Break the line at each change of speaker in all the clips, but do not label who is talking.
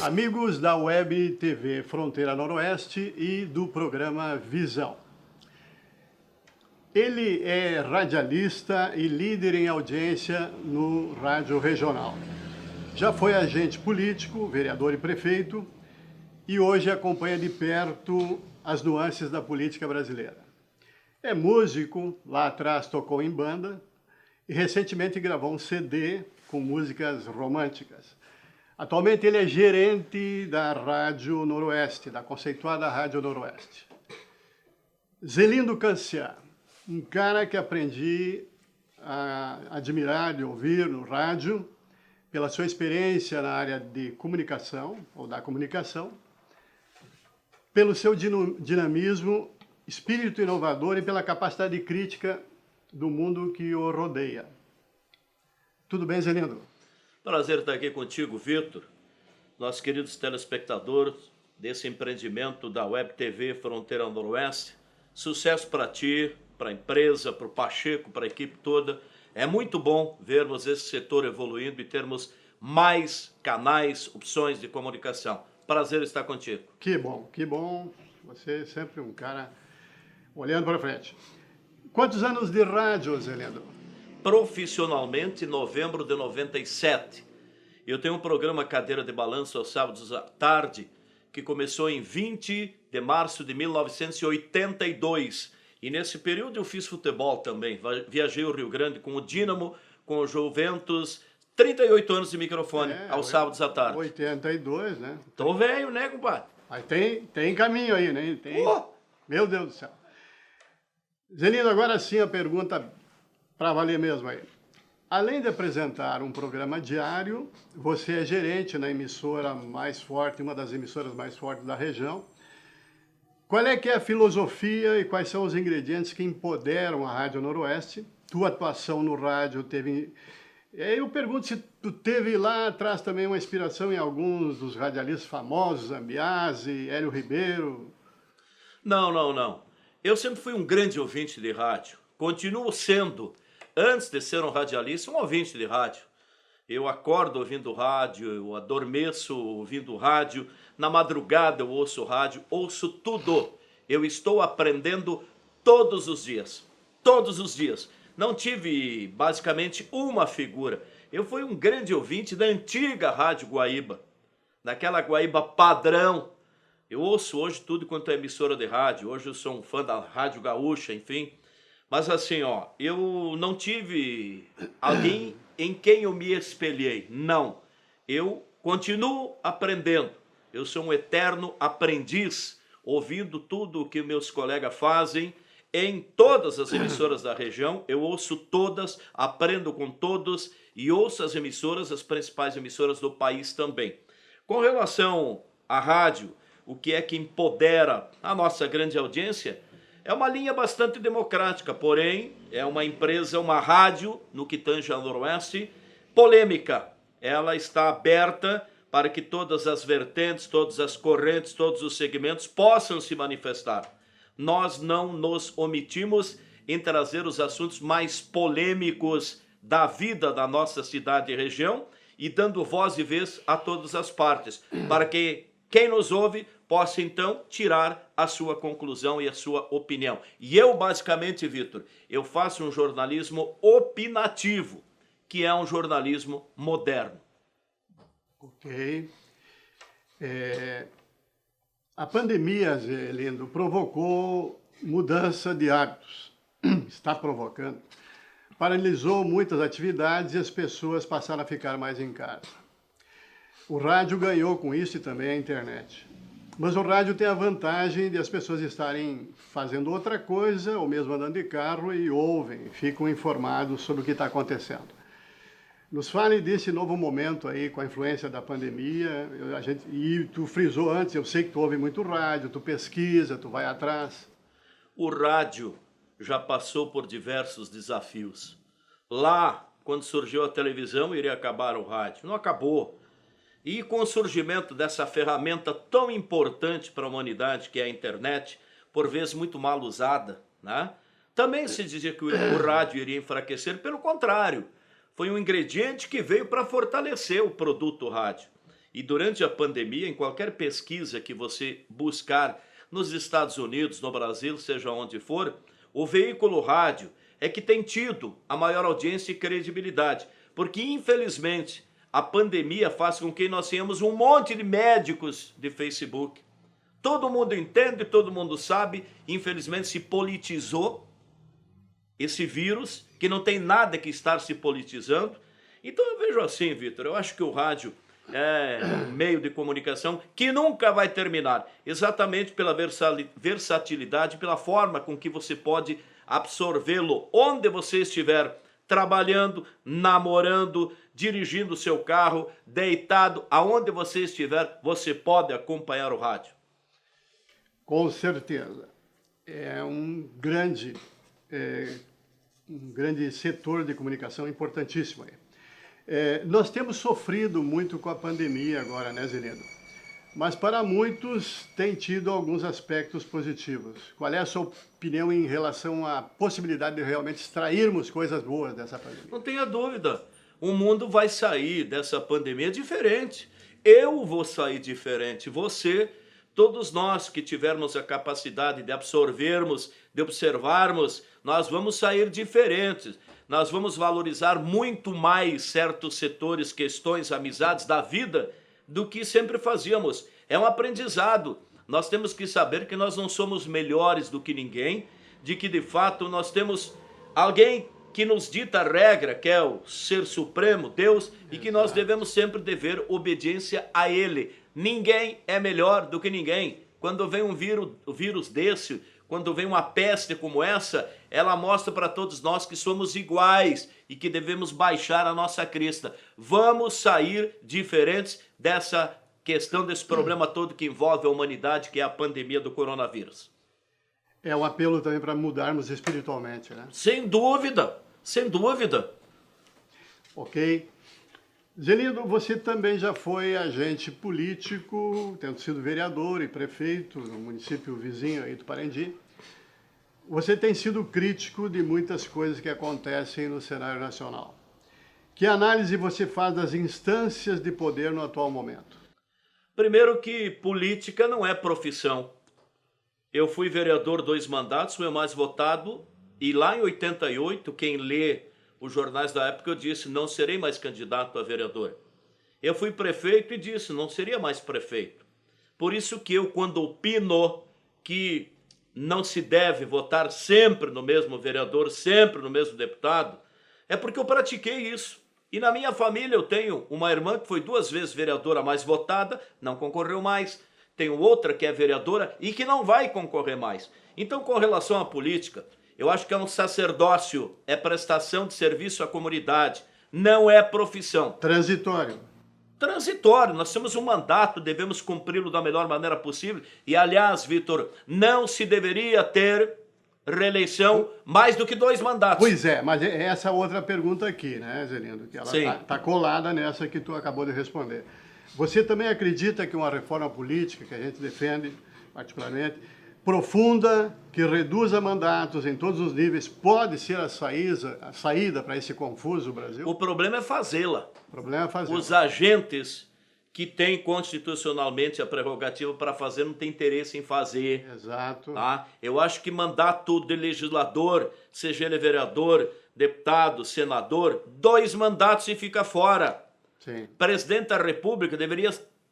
Amigos da Web TV Fronteira Noroeste e do programa Visão. Ele é radialista e líder em audiência no rádio regional. Já foi agente político, vereador e prefeito, e hoje acompanha de perto as nuances da política brasileira. É músico, lá atrás tocou em banda, e recentemente gravou um CD com músicas românticas. Atualmente ele é gerente da Rádio Noroeste, da conceituada Rádio Noroeste. Zelindo Cancian, um cara que aprendi a admirar e ouvir no rádio, pela sua experiência na área de comunicação, ou da comunicação, pelo seu dinamismo, espírito inovador e pela capacidade crítica do mundo que o rodeia. Tudo bem, Zelindo?
Prazer estar aqui contigo, Vitor, nossos queridos telespectadores desse empreendimento da Web TV Fronteira Noroeste. Sucesso para ti, para a empresa, para o Pacheco, para a equipe toda. É muito bom vermos esse setor evoluindo e termos mais canais, opções de comunicação. Prazer estar contigo.
Que bom, que bom. Você é sempre um cara olhando para frente. Quantos anos de rádio, Zelindo?
Profissionalmente, em novembro de 97. Eu tenho um programa Cadeira de Balanço aos sábados à tarde, que começou em 20 de março de 1982. E nesse período eu fiz futebol também. Viajei o Rio Grande com o Dínamo, com o Juventus. 38 anos de microfone aos sábados à tarde.
82, né?
Tô velho, né, compadre?
Mas tem caminho aí, né? Tem... Meu Deus do céu. Zelindo, agora sim a pergunta para valer mesmo aí. Além de apresentar um programa diário, você é gerente na emissora mais forte, uma das emissoras mais fortes da região. Qual é que é a filosofia e quais são os ingredientes que empoderam a Rádio Noroeste? Tua atuação no rádio teve... Eu pergunto se tu teve lá atrás também uma inspiração em alguns dos radialistas famosos, Zambiase, Hélio Ribeiro.
Não. Eu sempre fui um grande ouvinte de rádio. Continuo sendo, antes de ser um radialista, um ouvinte de rádio. Eu acordo ouvindo rádio, eu adormeço ouvindo rádio, na madrugada eu ouço rádio, ouço tudo. Eu estou aprendendo todos os dias. Não tive, basicamente, uma figura. Eu fui um grande ouvinte da antiga Rádio Guaíba, daquela Guaíba padrão. Eu ouço hoje tudo quanto é emissora de rádio. Hoje eu sou um fã da Rádio Gaúcha, enfim. Mas assim, eu não tive alguém em quem eu me espelhei. Não. Eu continuo aprendendo. Eu sou um eterno aprendiz, ouvindo tudo o que meus colegas fazem, em todas as emissoras da região. Eu ouço todas, aprendo com todos e ouço as emissoras, as principais emissoras do país também. Com relação à rádio, o que é que empodera a nossa grande audiência? É uma linha bastante democrática, porém é uma empresa, uma rádio, no que tange a Noroeste, polêmica. Ela está aberta para que todas as vertentes, todas as correntes, todos os segmentos possam se manifestar. Nós não nos omitimos em trazer os assuntos mais polêmicos da vida da nossa cidade e região e dando voz e vez a todas as partes, para que quem nos ouve possa então tirar a sua conclusão e a sua opinião. E eu, basicamente, Vitor, eu faço um jornalismo opinativo, que é um jornalismo moderno.
Ok. A pandemia, Zelindo, provocou mudança de hábitos. Está provocando. Paralisou muitas atividades e as pessoas passaram a ficar mais em casa. O rádio ganhou com isso e também a internet. Mas o rádio tem a vantagem de as pessoas estarem fazendo outra coisa, ou mesmo andando de carro, e ouvem, ficam informados sobre o que está acontecendo. Nos fale desse novo momento aí, com a influência da pandemia, e tu frisou antes, eu sei que tu ouve muito rádio, tu pesquisa, tu vai atrás.
O rádio já passou por diversos desafios. Lá, quando surgiu a televisão, iria acabar o rádio. Não acabou. E com o surgimento dessa ferramenta tão importante para a humanidade, que é a internet, por vezes muito mal usada, né? Também se dizia que o rádio iria enfraquecer, pelo contrário, foi um ingrediente que veio para fortalecer o produto rádio. E durante a pandemia, em qualquer pesquisa que você buscar nos Estados Unidos, no Brasil, seja onde for, o veículo rádio é que tem tido a maior audiência e credibilidade, porque infelizmente a pandemia faz com que nós tenhamos um monte de médicos de Facebook. Todo mundo entende, todo mundo sabe, infelizmente se politizou esse vírus, que não tem nada que estar se politizando. Então eu vejo assim, Vitor, eu acho que o rádio é um meio de comunicação que nunca vai terminar, exatamente pela versatilidade, pela forma com que você pode absorvê-lo onde você estiver, trabalhando, namorando, dirigindo o seu carro, deitado, aonde você estiver, você pode acompanhar o rádio.
Com certeza. É um grande setor de comunicação importantíssimo aí. Nós temos sofrido muito com a pandemia agora, né, Zelindo? Mas para muitos tem tido alguns aspectos positivos. Qual é a sua opinião em relação à possibilidade de realmente extrairmos coisas boas dessa pandemia?
Não tenha dúvida, o mundo vai sair dessa pandemia diferente. Eu vou sair diferente, você, todos nós que tivermos a capacidade de absorvermos, de observarmos, nós vamos sair diferentes. Nós vamos valorizar muito mais certos setores, questões, amizades da vida do que sempre fazíamos. É um aprendizado. Nós temos que saber que nós não somos melhores do que ninguém, de que de fato nós temos alguém que nos dita a regra, que é o Ser Supremo, Deus, e que nós devemos sempre dever obediência a Ele. Ninguém é melhor do que ninguém. Quando vem um vírus desse, quando vem uma peste como essa, ela mostra para todos nós que somos iguais e que devemos baixar a nossa crista. Vamos sair diferentes dessa questão, desse problema todo que envolve a humanidade, que é a pandemia do coronavírus.
É um apelo também para mudarmos espiritualmente, né?
Sem dúvida, sem dúvida.
Ok. Zelindo, você também já foi agente político, tendo sido vereador e prefeito no município vizinho aí do Parendi. Você tem sido crítico de muitas coisas que acontecem no cenário nacional. Que análise você faz das instâncias de poder no atual momento?
Primeiro que política não é profissão. Eu fui vereador 2 mandatos, fui o mais votado, e lá em 88, quem lê os jornais da época, eu disse, não serei mais candidato a vereador. Eu fui prefeito e disse, não seria mais prefeito. Por isso que eu, quando opino que não se deve votar sempre no mesmo vereador, sempre no mesmo deputado, é porque eu pratiquei isso. E na minha família eu tenho uma irmã que foi 2 vezes vereadora mais votada, não concorreu mais. Tenho outra que é vereadora e que não vai concorrer mais. Então, com relação à política, eu acho que é um sacerdócio, é prestação de serviço à comunidade, não é profissão.
Transitório.
Transitório, nós temos um mandato, devemos cumpri-lo da melhor maneira possível. E, aliás, Vitor, não se deveria ter reeleição mais do que 2 mandatos.
Pois é, mas é essa outra pergunta aqui, né, Zelindo? Que ela tá colada nessa que tu acabou de responder. Você também acredita que uma reforma política, que a gente defende particularmente, profunda, que reduza mandatos em todos os níveis, pode ser a saída para esse confuso Brasil?
O problema é fazê-la.
O problema é fazê-la.
Os agentes que têm constitucionalmente a prerrogativa para fazer não têm interesse em fazer.
Exato.
Tá? Eu acho que mandato de legislador, seja ele vereador, deputado, senador, 2 mandatos e fica fora.
Sim.
Presidente da República deveria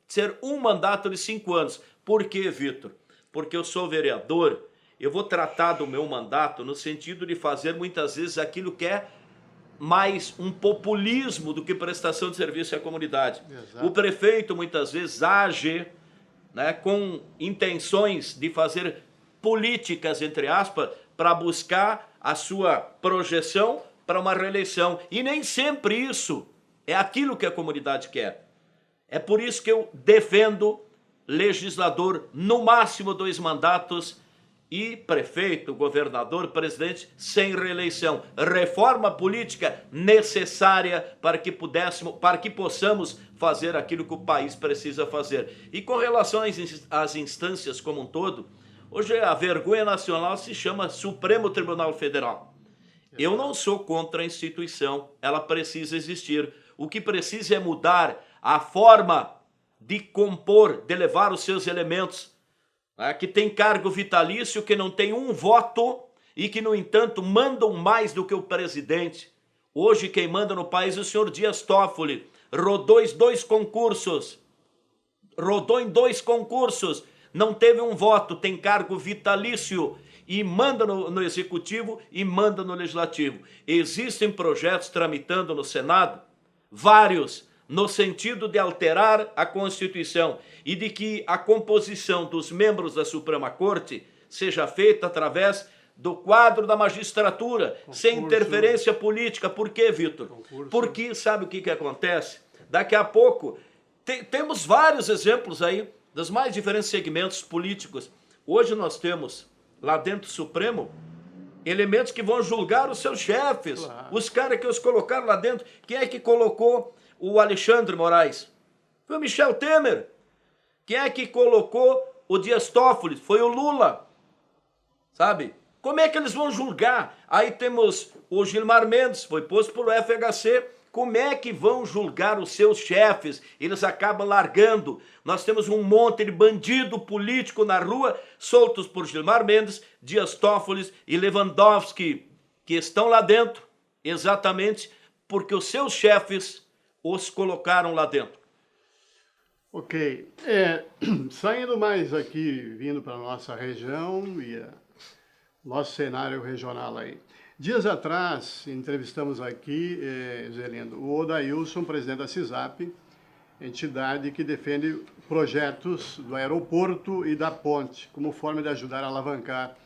ser um mandato de 5 anos. Por quê, Vitor? Porque eu sou vereador, eu vou tratar do meu mandato no sentido de fazer muitas vezes aquilo que é mais um populismo do que prestação de serviço à comunidade.
Exato.
O prefeito muitas vezes age, né, com intenções de fazer políticas, entre aspas, para buscar a sua projeção para uma reeleição. E nem sempre isso é aquilo que a comunidade quer. É por isso que eu defendo legislador, no máximo 2 mandatos, e prefeito, governador, presidente, sem reeleição. Reforma política necessária para que possamos fazer aquilo que o país precisa fazer. E com relação às instâncias como um todo, Hoje a vergonha nacional se chama Supremo Tribunal Federal. Eu não sou contra a instituição, ela precisa existir. O que precisa é mudar a forma de compor, de levar os seus elementos, né, que tem cargo vitalício, que não tem um voto e que, no entanto, mandam mais do que o presidente. Hoje quem manda no país é o senhor Dias Toffoli. Rodou em 2 concursos, não teve um voto, tem cargo vitalício e manda no executivo e manda no legislativo. Existem projetos tramitando no Senado, vários, no sentido de alterar a Constituição e de que a composição dos membros da Suprema Corte seja feita através do quadro da magistratura, sem interferência política. Por quê, Vitor? Porque sabe o que acontece? Daqui a pouco, temos vários exemplos aí dos mais diferentes segmentos políticos. Hoje nós temos, lá dentro do Supremo, elementos que vão julgar os seus chefes, claro. Os caras que os colocaram lá dentro. Quem é que colocou o Alexandre Moraes? Foi o Michel Temer. Quem é que colocou o Dias Toffoli? Foi o Lula. Sabe? Como é que eles vão julgar? Aí temos o Gilmar Mendes, foi posto pelo FHC. Como é que vão julgar os seus chefes? Eles acabam largando. Nós temos um monte de bandido político na rua, soltos por Gilmar Mendes, Dias Toffoli e Lewandowski, que estão lá dentro, exatamente porque os seus chefes os colocaram lá dentro.
Ok. Saindo mais aqui, vindo para a nossa região e nosso cenário regional aí. Dias atrás, entrevistamos aqui, Zé, o Odailson, presidente da CISAP, entidade que defende projetos do aeroporto e da ponte, como forma de ajudar a alavancar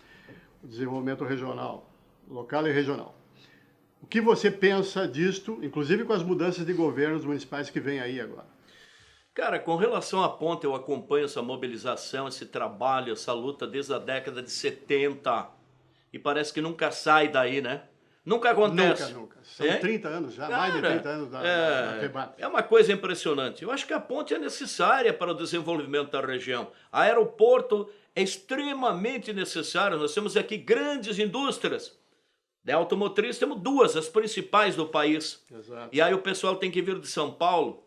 o desenvolvimento regional, local e regional. O que você pensa disto, inclusive com as mudanças de governos municipais que vem aí agora?
Cara, com relação à ponte, eu acompanho essa mobilização, esse trabalho, essa luta desde a década de 70. E parece que nunca sai daí, né? Nunca acontece.
Nunca. São 30 anos já, cara, mais de 30 anos da FEBAP.
É uma coisa impressionante. Eu acho que a ponte é necessária para o desenvolvimento da região. Aeroporto é extremamente necessário. Nós temos aqui grandes indústrias. De automotriz temos 2, as principais do país.
Exato.
E aí o pessoal tem que vir de São Paulo,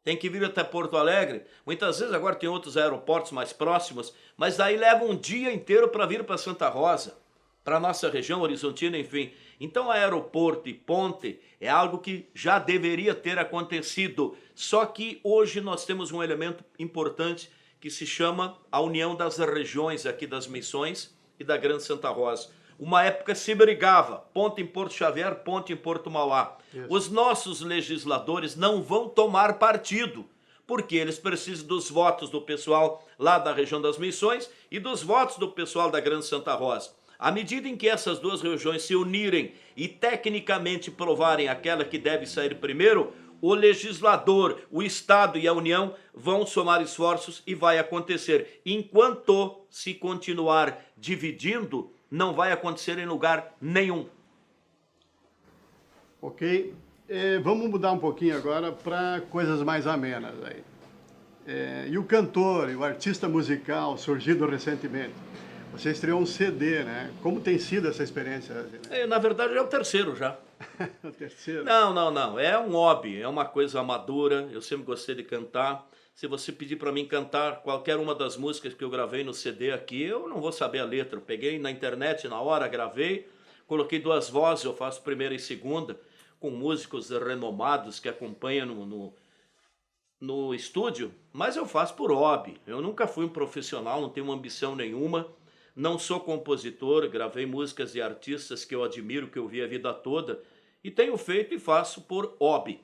tem que vir até Porto Alegre. Muitas vezes agora tem outros aeroportos mais próximos, mas daí leva um dia inteiro para vir para Santa Rosa, para a nossa região horizontina, enfim. Então, aeroporto e ponte é algo que já deveria ter acontecido. Só que hoje nós temos um elemento importante que se chama a união das regiões aqui das Missões e da Grande Santa Rosa. Uma época se brigava, ponte em Porto Xavier, ponte em Porto Mauá. Isso. Os nossos legisladores não vão tomar partido, porque eles precisam dos votos do pessoal lá da região das Missões e dos votos do pessoal da Grande Santa Rosa. À medida em que essas 2 regiões se unirem e tecnicamente provarem aquela que deve sair primeiro, o legislador, o Estado e a União vão somar esforços e vai acontecer. Enquanto se continuar dividindo, não vai acontecer em lugar nenhum.
Ok. Vamos mudar um pouquinho agora para coisas mais amenas aí. E o cantor e o artista musical surgido recentemente? Você estreou um CD, né? Como tem sido essa experiência?
Na verdade, é o 3º já.
O 3º?
Não. É um hobby, é uma coisa amadora. Eu sempre gostei de cantar. Se você pedir para mim cantar qualquer uma das músicas que eu gravei no CD aqui, eu não vou saber a letra. Eu peguei na internet na hora, gravei, coloquei 2 vozes, eu faço primeira e segunda, com músicos renomados que acompanham no estúdio, mas eu faço por hobby. Eu nunca fui um profissional, não tenho ambição nenhuma. Não sou compositor, gravei músicas de artistas que eu admiro, que eu vi a vida toda, e tenho feito e faço por hobby.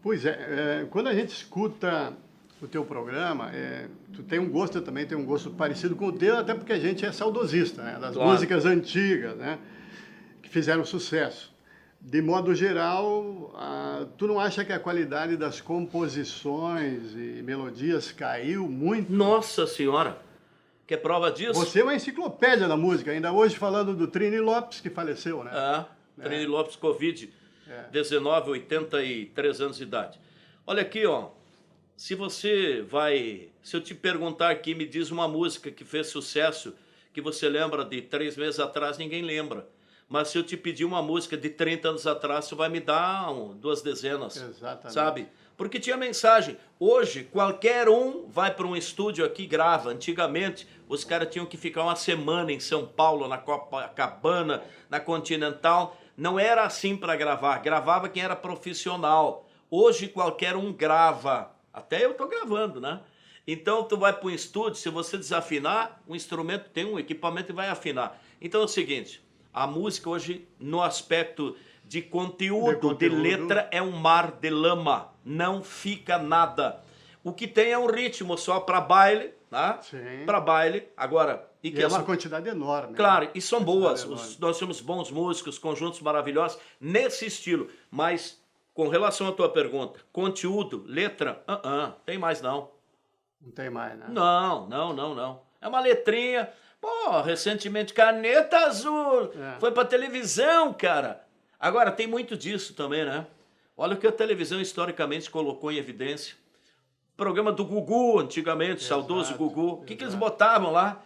Pois quando a gente escuta o teu programa, tu tem um gosto, eu também tenho um gosto parecido com o teu, até porque a gente é saudosista, né? Das
claro.
Músicas antigas, né? Que fizeram sucesso. De modo geral, tu não acha que a qualidade das composições e melodias caiu muito?
Nossa Senhora! Quer prova disso?
Você é uma enciclopédia da música, ainda hoje falando do Trini Lopes, que faleceu, né?
Trini Lopes, Covid, 19, 83 anos de idade. Olha aqui, ó, se você vai... Se eu te perguntar aqui, me diz uma música que fez sucesso, que você lembra de 3 meses atrás, ninguém lembra. Mas se eu te pedir uma música de 30 anos atrás, você vai me dar 2 dezenas.
Exatamente.
Sabe? Porque tinha mensagem. Hoje, qualquer um vai para um estúdio aqui e grava. Antigamente, os caras tinham que ficar uma semana em São Paulo, na Copacabana, na Continental. Não era assim para gravar. Gravava quem era profissional. Hoje, qualquer um grava. Até eu estou gravando, né? Então, tu vai para um estúdio, se você desafinar, o instrumento tem um equipamento e vai afinar. Então é o seguinte, a música hoje, no aspecto de conteúdo, de letra, é um mar de lama. Não fica nada. O que tem é um ritmo só para baile, né?
Sim.
Para baile. Agora...
E é uma quantidade enorme.
Claro,
né?
E são boas. Nós temos bons músicos, conjuntos maravilhosos nesse estilo. Mas, com relação à tua pergunta, conteúdo, letra, tem mais não.
Não tem mais, né?
Não. É uma letrinha. Pô, recentemente, Caneta Azul. Foi pra televisão, cara. Agora, tem muito disso também, né? Olha o que a televisão historicamente colocou em evidência. O programa do Gugu, antigamente, saudoso Gugu. O que eles botavam lá?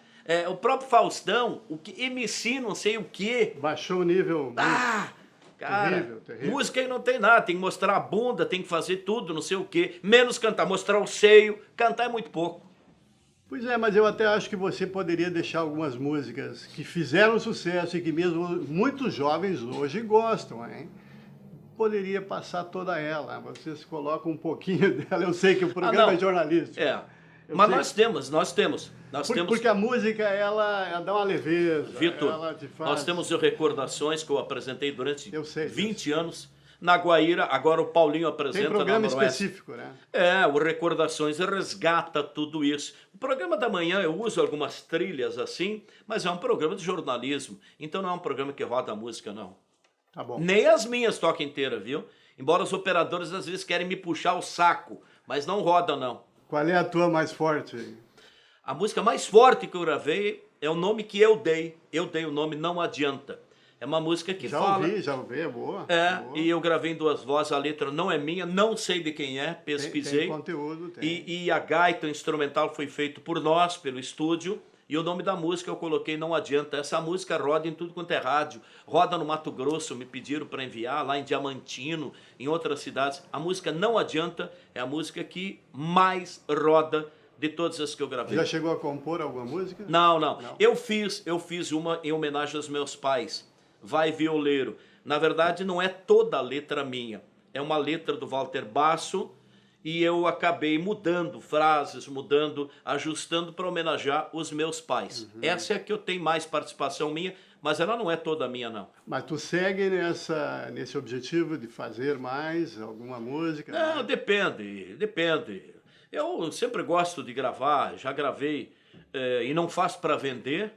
O próprio Faustão, o que MC não sei o quê.
Baixou o nível.
Cara,
terrível.
Música aí não tem nada, tem que mostrar a bunda, tem que fazer tudo, não sei o quê. Menos cantar, mostrar o seio. Cantar é muito pouco.
Pois é, mas eu até acho que você poderia deixar algumas músicas que fizeram sucesso e que mesmo muitos jovens hoje gostam, hein? Poderia passar toda ela. Vocês colocam um pouquinho dela. Eu sei que o programa é jornalístico.
Mas nós temos.
Porque a música, ela dá uma leveza.
Vitor,
ela te faz...
nós temos recordações que eu apresentei durante 20
disso.
anos. Na Guaíra, agora o Paulinho apresenta.
Tem programa específico, né?
O Recordações resgata tudo isso. O programa da manhã eu uso algumas trilhas assim, mas é um programa de jornalismo. Então não é um programa que roda a música, não.
Tá bom.
Nem as minhas tocam inteira, viu? Embora os operadores às vezes querem me puxar o saco, mas não roda, não.
Qual é a tua mais forte?
A música mais forte que eu gravei é o nome que eu dei. Eu dei o nome Não Adianta. É uma música que fala...
Já ouvi, é boa.
Boa. E eu gravei em 2 vozes, a letra não é minha, não sei de quem é, pesquisei.
Tem conteúdo, tem.
E a gaita, o instrumental foi feito por nós, pelo estúdio, e o nome da música eu coloquei Não Adianta. Essa música roda em tudo quanto é rádio, roda no Mato Grosso, me pediram para enviar, lá em Diamantino, em outras cidades. A música Não Adianta é a música que mais roda de todas as que eu gravei.
Já chegou a compor alguma música?
Não. Eu fiz uma em homenagem aos meus pais. Vai Violeiro. Na verdade, não é toda a letra minha. É uma letra do Walter Basso e eu acabei mudando frases, ajustando para homenagear os meus pais. Essa é a que eu tenho mais participação minha, mas ela não é toda minha, não.
Mas tu segue nesse objetivo de fazer mais alguma música?
Não,
né?
Depende. Eu sempre gosto de gravar, já gravei e não faço para vender.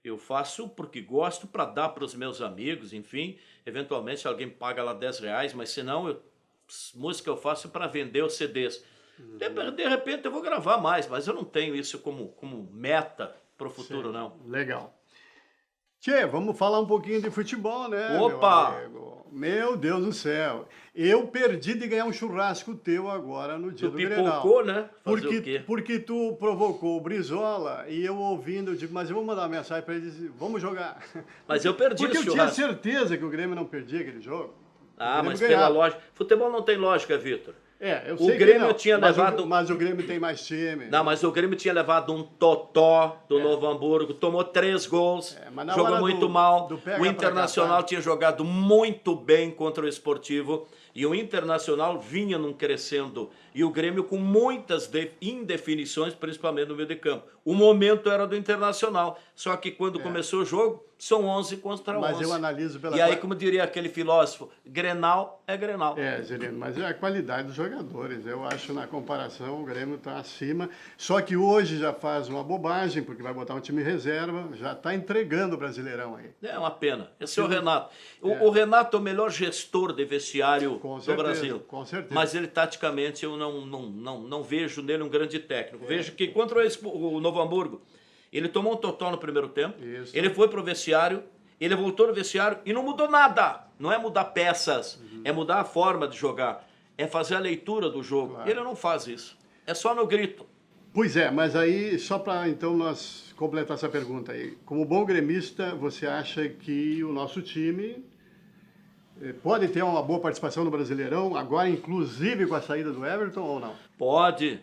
Eu faço porque gosto, para dar para os meus amigos, enfim. Eventualmente alguém paga lá R$10, mas senão música eu faço para vender os CDs. De repente eu vou gravar mais, mas eu não tenho isso como meta para o futuro, não.
Legal. Tchê, vamos falar um pouquinho de futebol, né?
Opa!
Meu Deus do céu. Eu perdi de ganhar um churrasco teu agora no dia do Grenal.
Pipocou, né? Fazer o quê?
Porque tu provocou o Brizola e eu ouvindo, eu digo, mas eu vou mandar uma mensagem para ele dizer, vamos jogar.
Mas eu perdi
porque
o
eu
churrasco.
tinha certeza que o Grêmio não perdia aquele jogo.
Mas pela lógica. Futebol não tem lógica, Vitor.
Eu sei
o Grêmio
que não,
tinha levado...
Mas o Grêmio tem mais time.
Não, mas o Grêmio tinha levado um totó do Novo Hamburgo, tomou 3 gols, jogou muito mal. O Internacional tinha jogado muito bem contra o Esportivo e o Internacional vinha num crescendo. E o Grêmio com muitas indefinições, principalmente no meio de campo. O momento era do Internacional, só que quando começou o jogo, são 11 contra 11.
Mas eu analiso pela...
E aí, como diria aquele filósofo, Grenal é Grenal.
Gerino, mas é a qualidade dos jogadores. Eu acho, na comparação, o Grêmio está acima. Só que hoje já faz uma bobagem, porque vai botar um time reserva, já está entregando o Brasileirão aí.
É uma pena. Esse é o Renato. O Renato é o melhor gestor de vestiário do Brasil.
Com certeza.
Mas ele, taticamente, eu não vejo nele um grande técnico. Vejo que contra o Novo Hamburgo, ele tomou um totó no primeiro tempo, ele foi pro vestiário, ele voltou no vestiário e não mudou nada. Não é mudar peças, é mudar a forma de jogar, é fazer a leitura do jogo. Claro. Ele não faz isso. É só no grito.
Pois é, mas aí, só para então nós completar essa pergunta aí. Como bom gremista, você acha que o nosso time pode ter uma boa participação no Brasileirão, agora inclusive com a saída do Everton ou não?
Pode,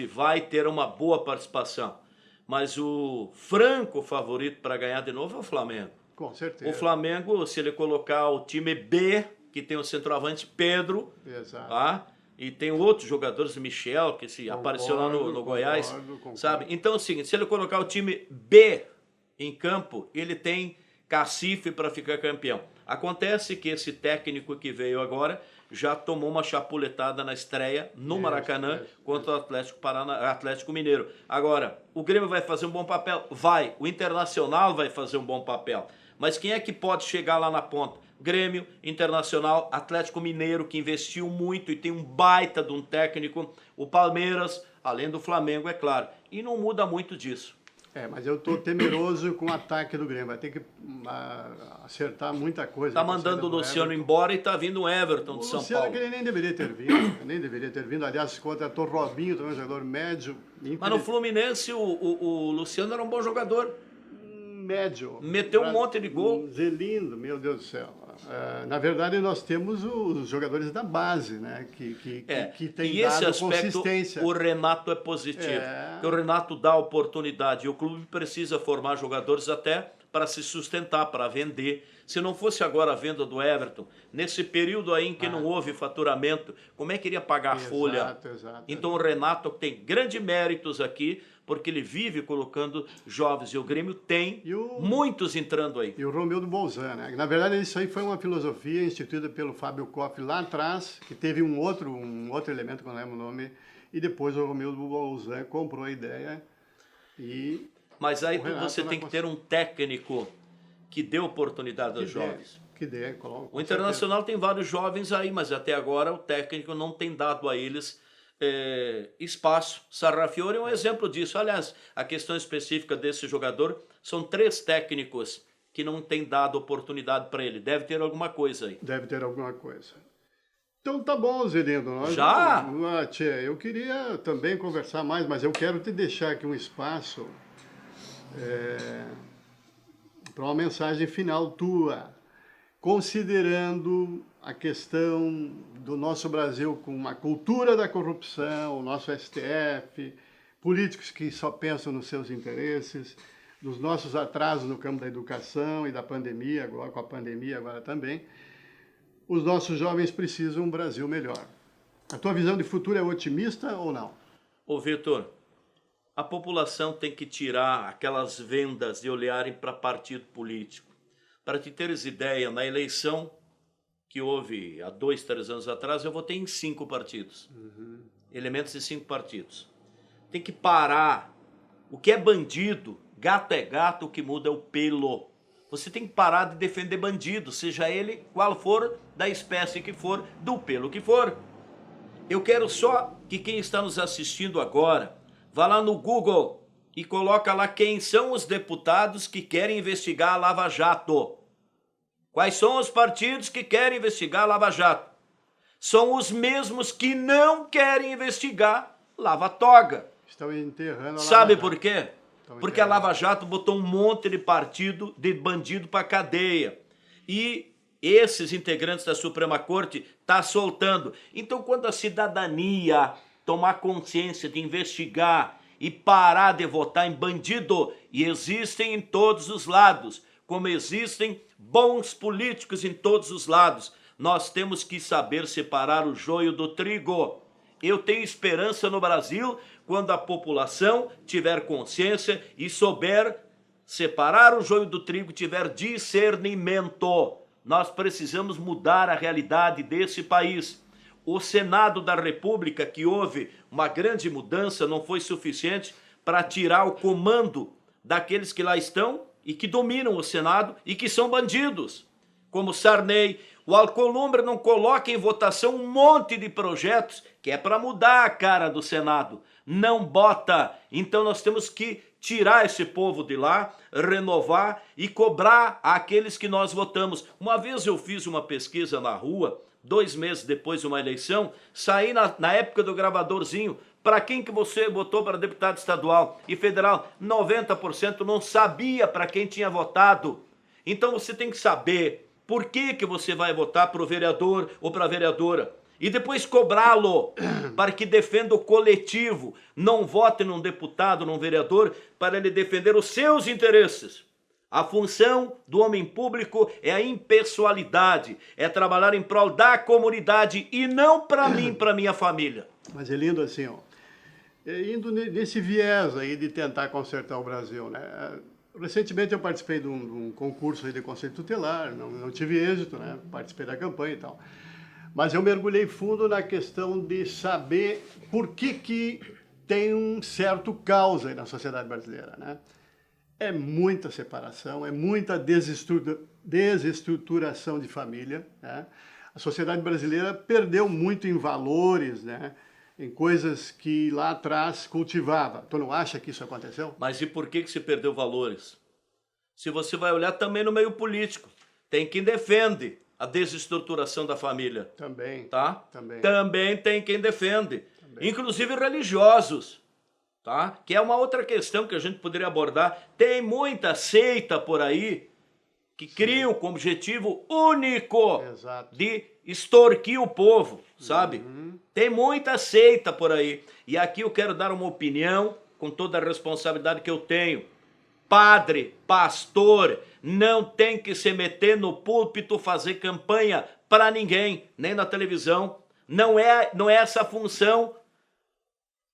vai ter uma boa participação. Mas o franco favorito para ganhar de novo é o Flamengo.
Com certeza.
O Flamengo, se ele colocar o time B, que tem o centroavante Pedro,
Exato.
Tá? E tem outros jogadores, Michel, que apareceu lá no Goiás,
concordo.
sabe? Então, assim, se ele colocar o time B em campo, ele tem cacife para ficar campeão. Acontece que esse técnico que veio agora já tomou uma chapuletada na estreia no Maracanã contra o Atlético Mineiro. Agora, o Grêmio vai fazer um bom papel? Vai. O Internacional vai fazer um bom papel. Mas quem é que pode chegar lá na ponta? Grêmio, Internacional, Atlético Mineiro, que investiu muito e tem um baita de um técnico. O Palmeiras, além do Flamengo, é claro. E não muda muito disso.
Mas eu tô temeroso com o ataque do Grêmio. Vai ter que acertar muita coisa.
Tá mandando o Luciano embora e tá vindo o Everton de São Paulo. O
Luciano que ele nem deveria ter vindo. Nem deveria ter vindo. Aliás, contratou Robinho, também um jogador médio.
Mas no Fluminense o Luciano era um bom jogador.
Médio.
Meteu um monte de gol.
Zelindo, meu Deus do céu. Na verdade, nós temos os jogadores da base, né? Que tem dado
aspecto,
consistência.
O Renato é positivo. O Renato dá oportunidade. E o clube precisa formar jogadores até para se sustentar, para vender. Se não fosse agora a venda do Everton, nesse período aí em que não houve faturamento, como é que iria pagar a folha?
Exato.
Então o Renato tem grandes méritos aqui, porque ele vive colocando jovens. E o Grêmio tem muitos entrando aí.
E o Romildo Bolzan, né? Na verdade, isso aí foi uma filosofia instituída pelo Fábio Koff lá atrás, que teve um outro elemento, que eu não lembro o nome, e depois o Romildo Bolzan comprou a ideia e...
Mas aí você tem que ter um técnico que dê oportunidade aos jovens.
O
Internacional tem vários jovens aí, mas até agora o técnico não tem dado a eles espaço. Sarrafiori é um exemplo disso. Aliás, a questão específica desse jogador, são 3 técnicos que não têm dado oportunidade para ele. Deve ter alguma coisa aí.
Deve ter alguma coisa. Então tá bom, Zelindo.
Já?
Eu queria também conversar mais, mas eu quero te deixar aqui um espaço para uma mensagem final tua, considerando a questão do nosso Brasil com uma cultura da corrupção, o nosso STF, políticos que só pensam nos seus interesses, dos nossos atrasos no campo da educação e da pandemia, agora com a pandemia agora também. Os nossos jovens precisam de um Brasil melhor. A tua visão de futuro é otimista ou não?
Ô, Vitor, a população tem que tirar aquelas vendas de olharem para partido político. Para te teres ideia, na eleição que houve há 2, 3 anos atrás, eu votei em 5 partidos. Elementos de 5 partidos. Tem que parar. O que é bandido, gato é gato, o que muda é o pelo. Você tem que parar de defender bandido, seja ele qual for, da espécie que for, do pelo que for. Eu quero só que quem está nos assistindo agora, vá lá no Google e coloca lá quem são os deputados que querem investigar a Lava Jato. Quais são os partidos que querem investigar a Lava Jato? São os mesmos que não querem investigar Lava Toga.
Estão enterrando a Lava
Sabe
Jato.
por quê? Porque a Lava Jato botou um monte de partido de bandido para cadeia. E esses integrantes da Suprema Corte tá soltando. Então, quando a cidadania tomar consciência de investigar e parar de votar em bandido, e existem em todos os lados, como existem bons políticos em todos os lados, nós temos que saber separar o joio do trigo. Eu tenho esperança no Brasil quando a população tiver consciência e souber separar o joio do trigo, tiver discernimento. Nós precisamos mudar a realidade desse país. O Senado da República, que houve uma grande mudança, não foi suficiente para tirar o comando daqueles que lá estão e que dominam o Senado e que são bandidos, como Sarney. O Alcolumbre não coloca em votação um monte de projetos que é para mudar a cara do Senado. Não bota. Então nós temos que tirar esse povo de lá, renovar e cobrar aqueles que nós votamos. Uma vez eu fiz uma pesquisa na rua, 2 meses depois de uma eleição, saí na época do gravadorzinho, para quem que você votou para deputado estadual e federal? 90% não sabia para quem tinha votado. Então você tem que saber por que você vai votar para o vereador ou para a vereadora. E depois cobrá-lo para que defenda o coletivo. Não vote num deputado, num vereador, para ele defender os seus interesses. A função do homem público é a impessoalidade, é trabalhar em prol da comunidade e não para mim, para minha família.
Mas é lindo assim, ó, indo nesse viés aí de tentar consertar o Brasil, né? Recentemente eu participei de um concurso aí de conselho tutelar, não tive êxito, né? Participei da campanha e tal. Mas eu mergulhei fundo na questão de saber por que tem um certo caos aí na sociedade brasileira, né? É muita separação, é muita desestruturação de família, né? A sociedade brasileira perdeu muito em valores, né? Em coisas que lá atrás cultivava. Tu não acha que isso aconteceu?
Mas e por que se perdeu valores? Se você vai olhar também no meio político, tem quem defende a desestruturação da família.
Também.
Tá?
Também
tem quem defende. Também. Inclusive religiosos. Tá? Que é uma outra questão que a gente poderia abordar. Tem muita seita por aí que criam como objetivo único de extorquir o povo, sabe? Tem muita seita por aí. E aqui eu quero dar uma opinião com toda a responsabilidade que eu tenho. Padre, pastor, não tem que se meter no púlpito fazer campanha para ninguém, nem na televisão. Não é essa a função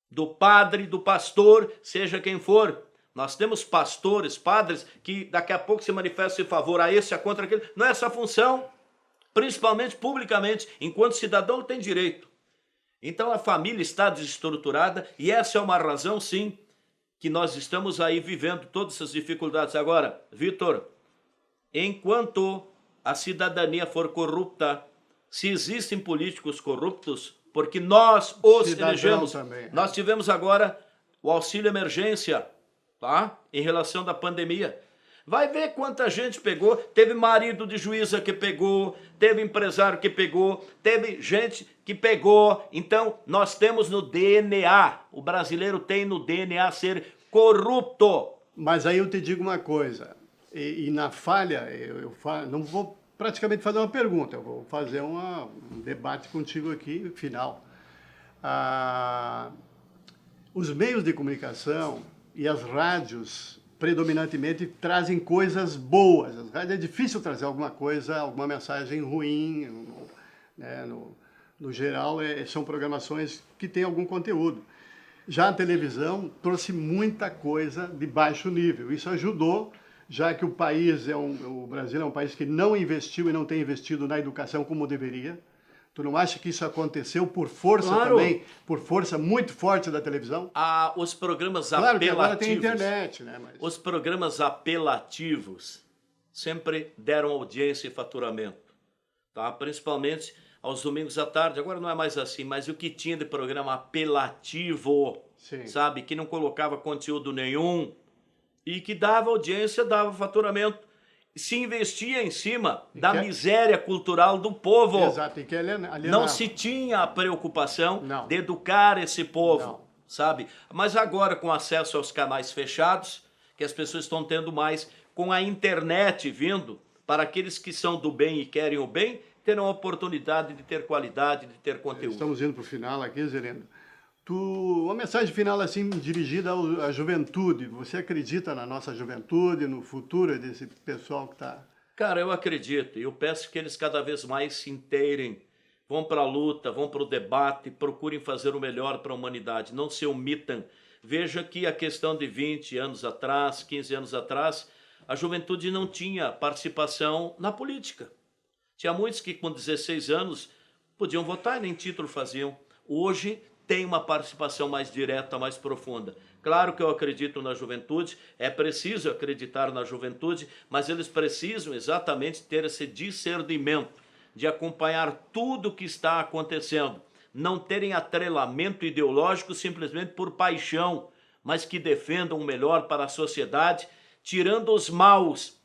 do padre, do pastor, seja quem for. Nós temos pastores, padres, que daqui a pouco se manifestam em favor a esse, a contra aquele. Não é essa a função, principalmente publicamente. Enquanto cidadão, ele tem direito. Então a família está desestruturada e essa é uma razão, sim, que nós estamos aí vivendo todas essas dificuldades. Agora, Vitor, enquanto a cidadania for corrupta, se existem políticos corruptos, porque nós os elegemos, nós tivemos agora o auxílio emergência, tá? Em relação da pandemia. Vai ver quanta gente pegou, teve marido de juíza que pegou, teve empresário que pegou, teve gente que pegou. Então, nós temos no DNA, o brasileiro tem no DNA ser corrupto.
Mas aí eu te digo uma coisa, e na falha, não vou praticamente fazer uma pergunta, eu vou fazer um debate contigo aqui, final. Os meios de comunicação e as rádios predominantemente trazem coisas boas. As rádios é difícil trazer alguma coisa, alguma mensagem ruim, né? No geral, são programações que têm algum conteúdo. Já a televisão trouxe muita coisa de baixo nível. Isso ajudou, já que o Brasil é um país que não investiu e não tem investido na educação como deveria. Tu não acha que isso aconteceu por força também, por força muito forte da televisão?
Os programas
claro
apelativos.
Que agora tem internet, né? Mas...
Os programas apelativos sempre deram audiência e faturamento, tá? Principalmente aos domingos à tarde. Agora não é mais assim, mas o que tinha de programa apelativo, sim, sabe? Que não colocava conteúdo nenhum e que dava audiência, dava faturamento. Se investia em cima da miséria cultural do povo.
Exato, e que
não se tinha a preocupação de educar esse povo, sabe? Mas agora, com acesso aos canais fechados, que as pessoas estão tendo mais, com a internet vindo, para aqueles que são do bem e querem o bem, terão a oportunidade de ter qualidade, de ter conteúdo.
Estamos indo para o final aqui, Zerendo. Uma mensagem final assim dirigida à juventude. Você acredita na nossa juventude, no futuro desse pessoal que está...
Cara, eu acredito. E eu peço que eles cada vez mais se inteirem. Vão para a luta, vão para o debate, procurem fazer o melhor para a humanidade. Não se omitam. Veja que a questão de 20 anos atrás, 15 anos atrás, a juventude não tinha participação na política. Tinha muitos que com 16 anos podiam votar e nem título faziam. Hoje tem uma participação mais direta, mais profunda. Claro que eu acredito na juventude, é preciso acreditar na juventude, mas eles precisam exatamente ter esse discernimento de acompanhar tudo o que está acontecendo. Não terem atrelamento ideológico simplesmente por paixão, mas que defendam o melhor para a sociedade, tirando os maus,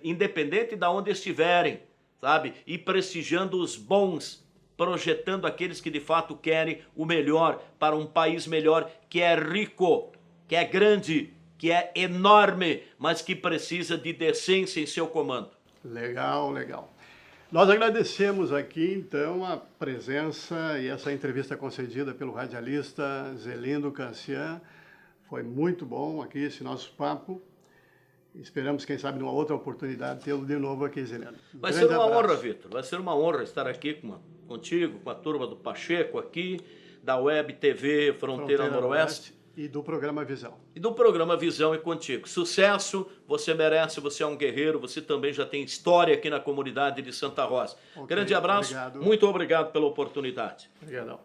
independente de onde estiverem, sabe? E prestigiando os bons, projetando aqueles que de fato querem o melhor para um país melhor, que é rico, que é grande, que é enorme, mas que precisa de decência em seu comando.
Legal, legal. Nós agradecemos aqui, então, a presença e essa entrevista concedida pelo radialista Zelindo Cancian. Foi muito bom aqui esse nosso papo. Esperamos, quem sabe, numa outra oportunidade, tê-lo de novo aqui, Zelindo.
Vai ser uma honra, Vitor. Vai ser uma honra estar aqui contigo, com a turma do Pacheco aqui, da Web TV Fronteira Noroeste.
E do programa Visão.
E do programa Visão e contigo. Sucesso, você merece, você é um guerreiro, você também já tem história aqui na comunidade de Santa Rosa.
Okay,
grande abraço,
obrigado.
muito obrigado pela oportunidade.
Obrigadão.